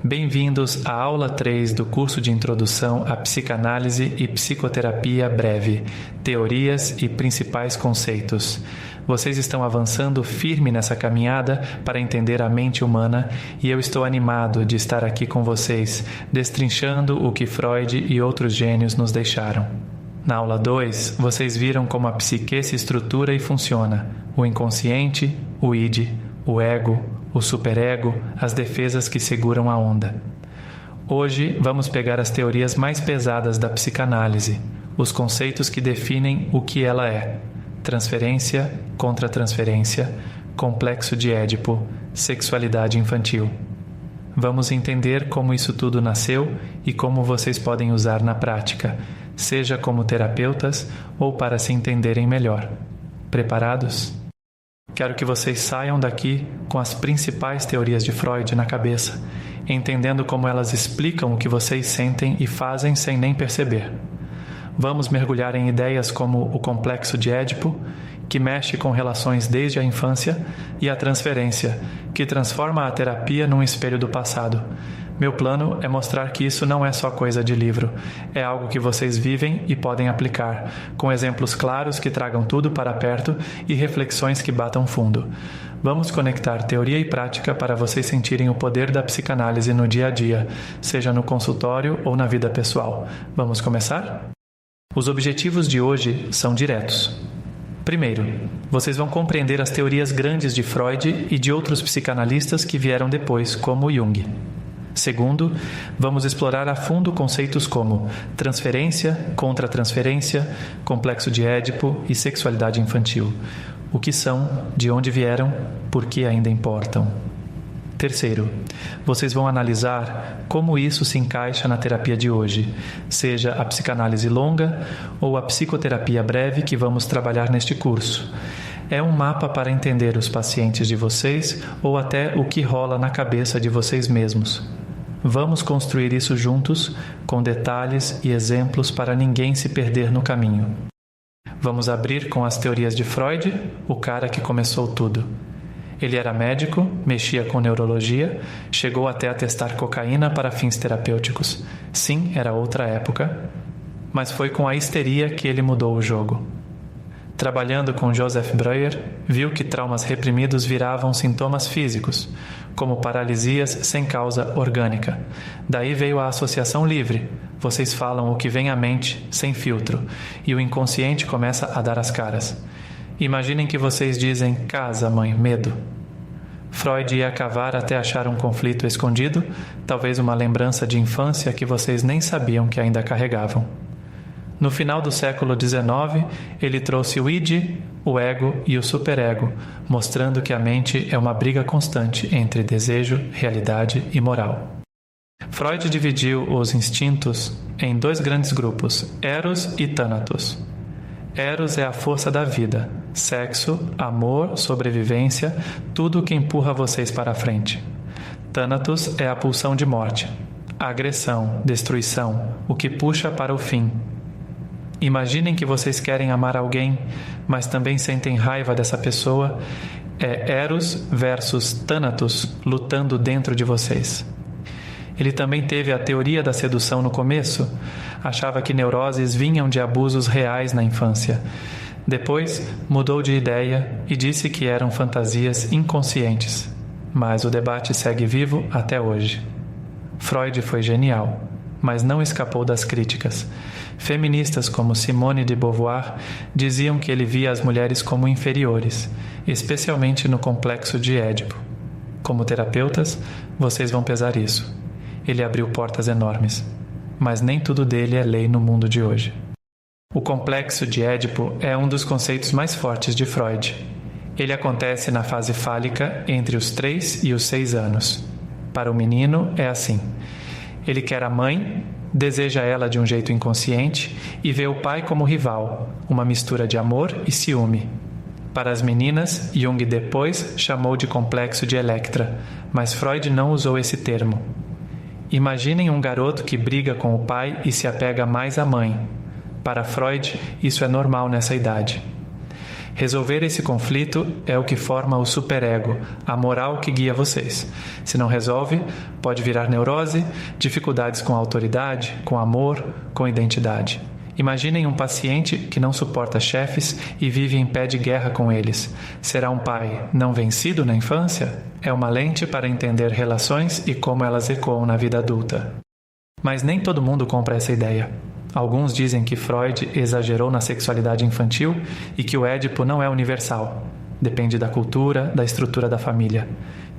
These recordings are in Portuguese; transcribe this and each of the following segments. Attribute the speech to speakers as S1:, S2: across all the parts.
S1: Bem-vindos à aula 3 do curso de Introdução à Psicanálise e Psicoterapia Breve, Teorias e Principais Conceitos. Vocês estão avançando firme nessa caminhada para entender a mente humana e eu estou animado de estar aqui com vocês, destrinchando o que Freud e outros gênios nos deixaram. Na aula 2, vocês viram como a psique se estrutura e funciona, o inconsciente, o id, o ego, o superego, as defesas que seguram a onda. Hoje vamos pegar as teorias mais pesadas da psicanálise, os conceitos que definem o que ela é: transferência, contratransferência, complexo de Édipo, sexualidade infantil. Vamos entender como isso tudo nasceu e como vocês podem usar na prática, seja como terapeutas ou para se entenderem melhor. Preparados? Quero que vocês saiam daqui com as principais teorias de Freud na cabeça, entendendo como elas explicam o que vocês sentem e fazem sem nem perceber. Vamos mergulhar em ideias como o complexo de Édipo, que mexe com relações desde a infância, e a transferência, que transforma a terapia num espelho do passado. Meu plano é mostrar que isso não é só coisa de livro, é algo que vocês vivem e podem aplicar, com exemplos claros que tragam tudo para perto e reflexões que batam fundo. Vamos conectar teoria e prática para vocês sentirem o poder da psicanálise no dia a dia, seja no consultório ou na vida pessoal. Vamos começar? Os objetivos de hoje são diretos. Primeiro, vocês vão compreender as teorias grandes de Freud e de outros psicanalistas que vieram depois, como Jung. Segundo, vamos explorar a fundo conceitos como transferência, contratransferência, complexo de Édipo e sexualidade infantil. O que são, de onde vieram, por que ainda importam. Terceiro, vocês vão analisar como isso se encaixa na terapia de hoje, seja a psicanálise longa ou a psicoterapia breve que vamos trabalhar neste curso. É um mapa para entender os pacientes de vocês ou até o que rola na cabeça de vocês mesmos. Vamos construir isso juntos, com detalhes e exemplos para ninguém se perder no caminho. Vamos abrir com as teorias de Freud, o cara que começou tudo. Ele era médico, mexia com neurologia, chegou até a testar cocaína para fins terapêuticos. Sim, era outra época, mas foi com a histeria que ele mudou o jogo. Trabalhando com Joseph Breuer, viu que traumas reprimidos viravam sintomas físicos, como paralisias sem causa orgânica. Daí veio a associação livre. Vocês falam o que vem à mente, sem filtro, e o inconsciente começa a dar as caras. Imaginem que vocês dizem, casa, mãe, medo. Freud ia cavar até achar um conflito escondido, talvez uma lembrança de infância que vocês nem sabiam que ainda carregavam. No final do século XIX, ele trouxe o id, o ego e o superego, mostrando que a mente é uma briga constante entre desejo, realidade e moral. Freud dividiu os instintos em dois grandes grupos, Eros e Thanatos. Eros é a força da vida, sexo, amor, sobrevivência, tudo o que empurra vocês para a frente. Thanatos é a pulsão de morte, a agressão, destruição, o que puxa para o fim. Imaginem que vocês querem amar alguém, mas também sentem raiva dessa pessoa. É Eros versus Thanatos lutando dentro de vocês. Ele também teve a teoria da sedução no começo. Achava que neuroses vinham de abusos reais na infância. Depois, mudou de ideia e disse que eram fantasias inconscientes. Mas o debate segue vivo até hoje. Freud foi genial, mas não escapou das críticas. Feministas como Simone de Beauvoir diziam que ele via as mulheres como inferiores, especialmente no complexo de Édipo. Como terapeutas, vocês vão pesar isso. Ele abriu portas enormes, mas nem tudo dele é lei no mundo de hoje. O complexo de Édipo é um dos conceitos mais fortes de Freud. Ele acontece na fase fálica entre os 3 e os 6 anos. Para o menino é assim: ele quer a mãe, deseja ela de um jeito inconsciente e vê o pai como rival, uma mistura de amor e ciúme. Para as meninas, Jung depois chamou de complexo de Electra, mas Freud não usou esse termo. Imaginem um garoto que briga com o pai e se apega mais à mãe. Para Freud, isso é normal nessa idade. Resolver esse conflito é o que forma o superego, a moral que guia vocês. Se não resolve, pode virar neurose, dificuldades com a autoridade, com amor, com identidade. Imaginem um paciente que não suporta chefes e vive em pé de guerra com eles. Será um pai não vencido na infância? É uma lente para entender relações e como elas ecoam na vida adulta. Mas nem todo mundo compra essa ideia. Alguns dizem que Freud exagerou na sexualidade infantil e que o Édipo não é universal. Depende da cultura, da estrutura da família.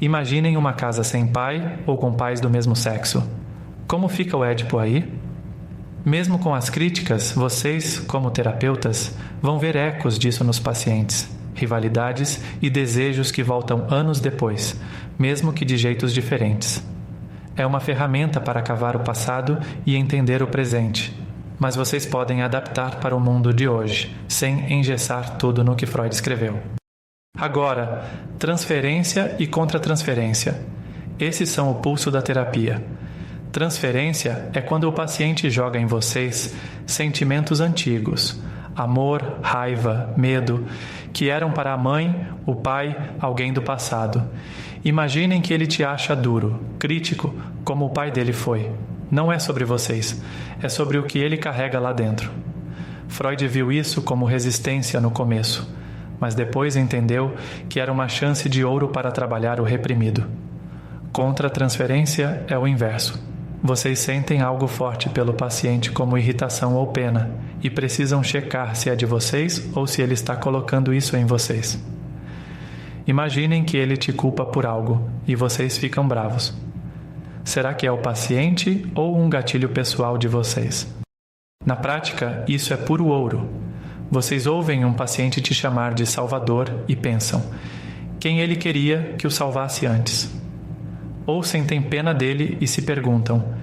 S1: Imaginem uma casa sem pai ou com pais do mesmo sexo. Como fica o Édipo aí? Mesmo com as críticas, vocês, como terapeutas, vão ver ecos disso nos pacientes, rivalidades e desejos que voltam anos depois, mesmo que de jeitos diferentes. É uma ferramenta para cavar o passado e entender o presente, mas vocês podem adaptar para o mundo de hoje, sem engessar tudo no que Freud escreveu. Agora, transferência e contra-transferência. Esses são o pulso da terapia. Transferência é quando o paciente joga em vocês sentimentos antigos, amor, raiva, medo, que eram para a mãe, o pai, alguém do passado. Imaginem que ele te acha duro, crítico, como o pai dele foi. Não é sobre vocês, é sobre o que ele carrega lá dentro. Freud viu isso como resistência no começo, mas depois entendeu que era uma chance de ouro para trabalhar o reprimido. Contra-transferência é o inverso. Vocês sentem algo forte pelo paciente como irritação ou pena e precisam checar se é de vocês ou se ele está colocando isso em vocês. Imaginem que ele te culpa por algo e vocês ficam bravos. Será que é o paciente ou um gatilho pessoal de vocês? Na prática, isso é puro ouro. Vocês ouvem um paciente te chamar de salvador e pensam: quem ele queria que o salvasse antes? Ou sentem pena dele e se perguntam: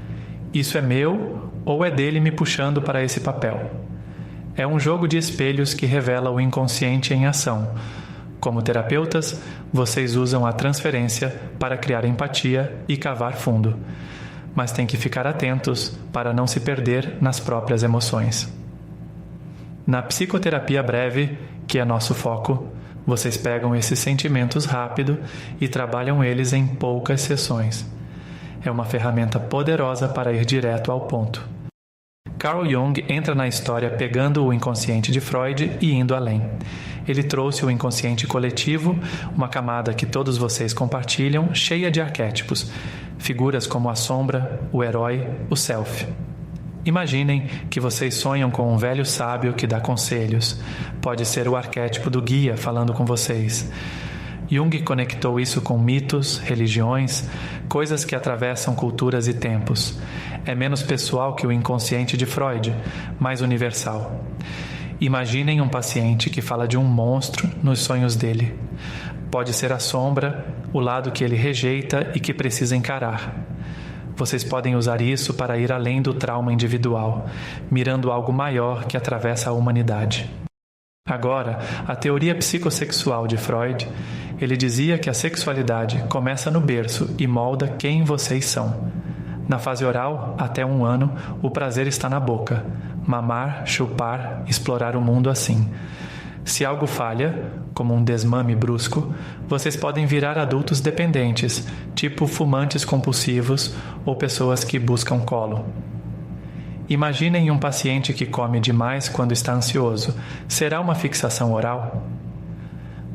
S1: isso é meu ou é dele me puxando para esse papel? É um jogo de espelhos que revela o inconsciente em ação. Como terapeutas, vocês usam a transferência para criar empatia e cavar fundo. Mas têm que ficar atentos para não se perder nas próprias emoções. Na psicoterapia breve, que é nosso foco, vocês pegam esses sentimentos rápido e trabalham eles em poucas sessões. É uma ferramenta poderosa para ir direto ao ponto. Carl Jung entra na história pegando o inconsciente de Freud e indo além. Ele trouxe o inconsciente coletivo, uma camada que todos vocês compartilham, cheia de arquétipos, figuras como a sombra, o herói, o self. Imaginem que vocês sonham com um velho sábio que dá conselhos. Pode ser o arquétipo do guia falando com vocês. Jung conectou isso com mitos, religiões, coisas que atravessam culturas e tempos. É menos pessoal que o inconsciente de Freud, mais universal. Imaginem um paciente que fala de um monstro nos sonhos dele. Pode ser a sombra, o lado que ele rejeita e que precisa encarar. Vocês podem usar isso para ir além do trauma individual, mirando algo maior que atravessa a humanidade. Agora, a teoria psicossexual de Freud, ele dizia que a sexualidade começa no berço e molda quem vocês são. Na fase oral, até 1 ano, o prazer está na boca. Mamar, chupar, explorar o mundo assim. Se algo falha, como um desmame brusco, vocês podem virar adultos dependentes, tipo fumantes compulsivos ou pessoas que buscam colo. Imaginem um paciente que come demais quando está ansioso. Será uma fixação oral?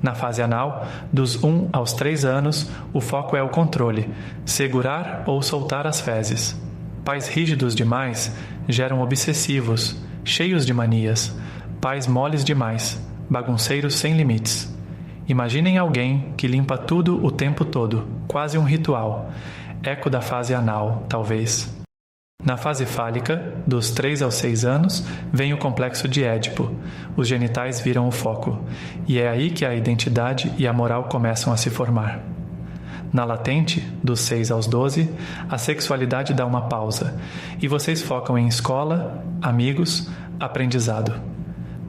S1: Na fase anal, dos 1 aos 3 anos, o foco é o controle, segurar ou soltar as fezes. Pais rígidos demais geram obsessivos, cheios de manias. Pais moles demais, bagunceiros sem limites. Imaginem alguém que limpa tudo o tempo todo, quase um ritual. Eco da fase anal, talvez. Na fase fálica, dos 3 aos 6 anos, vem o complexo de Édipo. Os genitais viram o foco. E é aí que a identidade e a moral começam a se formar. Na latente, dos 6 aos 12, a sexualidade dá uma pausa. E vocês focam em escola, amigos, aprendizado.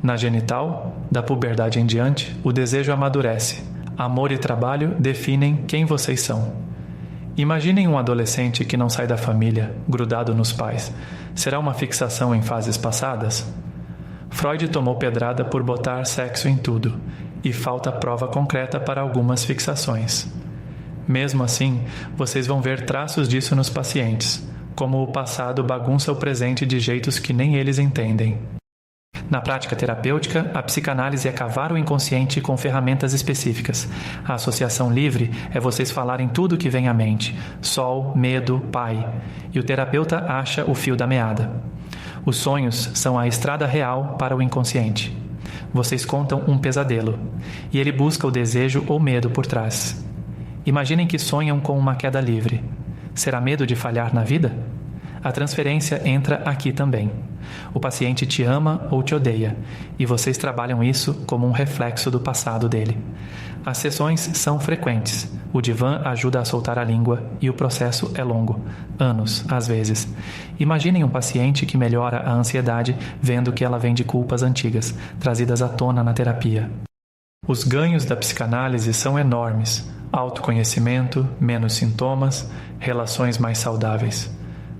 S1: Na genital, da puberdade em diante, o desejo amadurece. Amor e trabalho definem quem vocês são. Imaginem um adolescente que não sai da família, grudado nos pais. Será uma fixação em fases passadas? Freud tomou pedrada por botar sexo em tudo, e falta prova concreta para algumas fixações. Mesmo assim, vocês vão ver traços disso nos pacientes, como o passado bagunça o presente de jeitos que nem eles entendem. Na prática terapêutica, a psicanálise é cavar o inconsciente com ferramentas específicas. A associação livre é vocês falarem tudo o que vem à mente: sol, medo, pai. E o terapeuta acha o fio da meada. Os sonhos são a estrada real para o inconsciente. Vocês contam um pesadelo, e ele busca o desejo ou medo por trás. Imaginem que sonham com uma queda livre. Será medo de falhar na vida? A transferência entra aqui também. O paciente te ama ou te odeia, e vocês trabalham isso como um reflexo do passado dele. As sessões são frequentes, o divã ajuda a soltar a língua e o processo é longo, anos, às vezes. Imaginem um paciente que melhora a ansiedade vendo que ela vem de culpas antigas, trazidas à tona na terapia. Os ganhos da psicanálise são enormes: autoconhecimento, menos sintomas, relações mais saudáveis.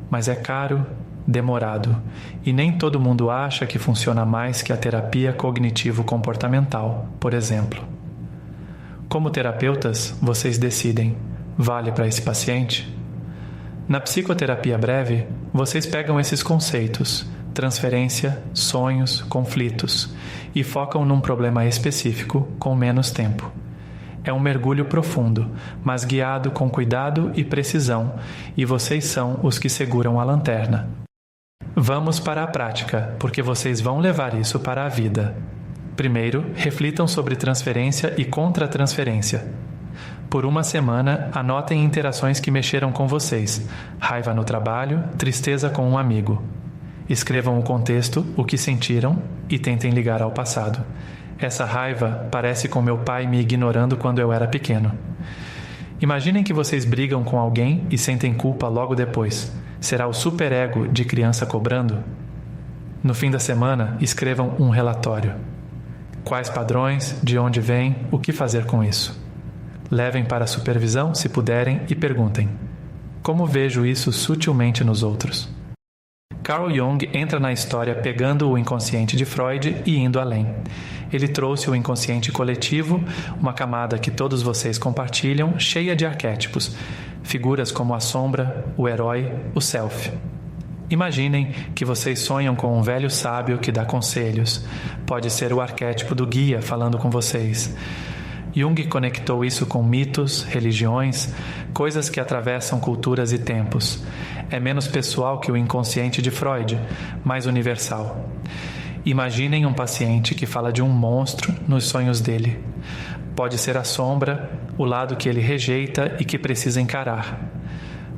S1: Mas é caro, demorado, e nem todo mundo acha que funciona mais que a terapia cognitivo-comportamental, por exemplo. Como terapeutas, vocês decidem: vale para esse paciente? Na psicoterapia breve, vocês pegam esses conceitos, transferência, sonhos, conflitos, e focam num problema específico com menos tempo. É um mergulho profundo, mas guiado com cuidado e precisão, e vocês são os que seguram a lanterna. Vamos para a prática, porque vocês vão levar isso para a vida. Primeiro, reflitam sobre transferência e contra-transferência. Por uma semana, anotem interações que mexeram com vocês: raiva no trabalho, tristeza com um amigo. Escrevam o contexto, o que sentiram, e tentem ligar ao passado. Essa raiva parece com meu pai me ignorando quando eu era pequeno. Imaginem que vocês brigam com alguém e sentem culpa logo depois. Será o superego de criança cobrando? No fim da semana, escrevam um relatório. Quais padrões, de onde vêm, o que fazer com isso? Levem para a supervisão, se puderem, e perguntem: como vejo isso sutilmente nos outros? Carl Jung entra na história pegando o inconsciente de Freud e indo além. Ele trouxe o inconsciente coletivo, uma camada que todos vocês compartilham, cheia de arquétipos, figuras como a sombra, o herói, o self. Imaginem que vocês sonham com um velho sábio que dá conselhos. Pode ser o arquétipo do guia falando com vocês. Jung conectou isso com mitos, religiões, coisas que atravessam culturas e tempos. É menos pessoal que o inconsciente de Freud, mais universal. Imaginem um paciente que fala de um monstro nos sonhos dele. Pode ser a sombra, o lado que ele rejeita e que precisa encarar.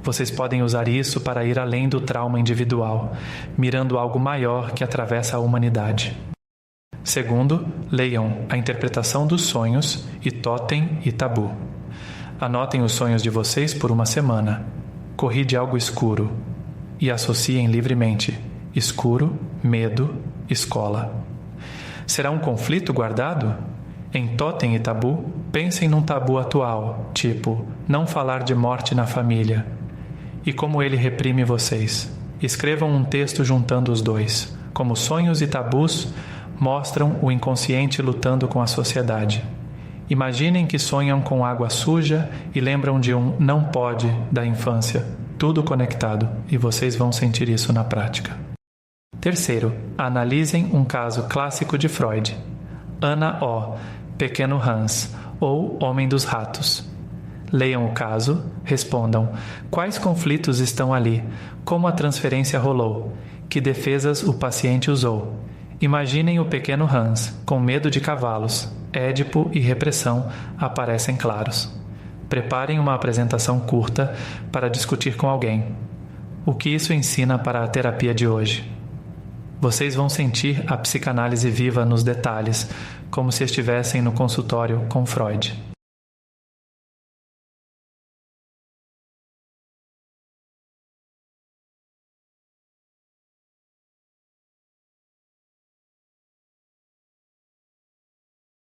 S1: Vocês podem usar isso para ir além do trauma individual, mirando algo maior que atravessa a humanidade. Segundo, leiam A Interpretação dos Sonhos e Totem e Tabu. Anotem os sonhos de vocês por uma semana. Corride algo escuro e associem livremente: escuro, medo, escola. Será um conflito guardado? Em Totem e Tabu, pensem num tabu atual, tipo não falar de morte na família. E como ele reprime vocês. Escrevam um texto juntando os dois. Como sonhos e tabus mostram o inconsciente lutando com a sociedade. Imaginem que sonham com água suja e lembram de um não pode da infância. Tudo conectado, e vocês vão sentir isso na prática. Terceiro, analisem um caso clássico de Freud. Ana O, Pequeno Hans, ou Homem dos Ratos. Leiam o caso, respondam: quais conflitos estão ali? Como a transferência rolou? Que defesas o paciente usou? Imaginem o pequeno Hans, com medo de cavalos. Édipo e repressão aparecem claros. Preparem uma apresentação curta para discutir com alguém. O que isso ensina para a terapia de hoje? Vocês vão sentir a psicanálise viva nos detalhes, como se estivessem no consultório com Freud.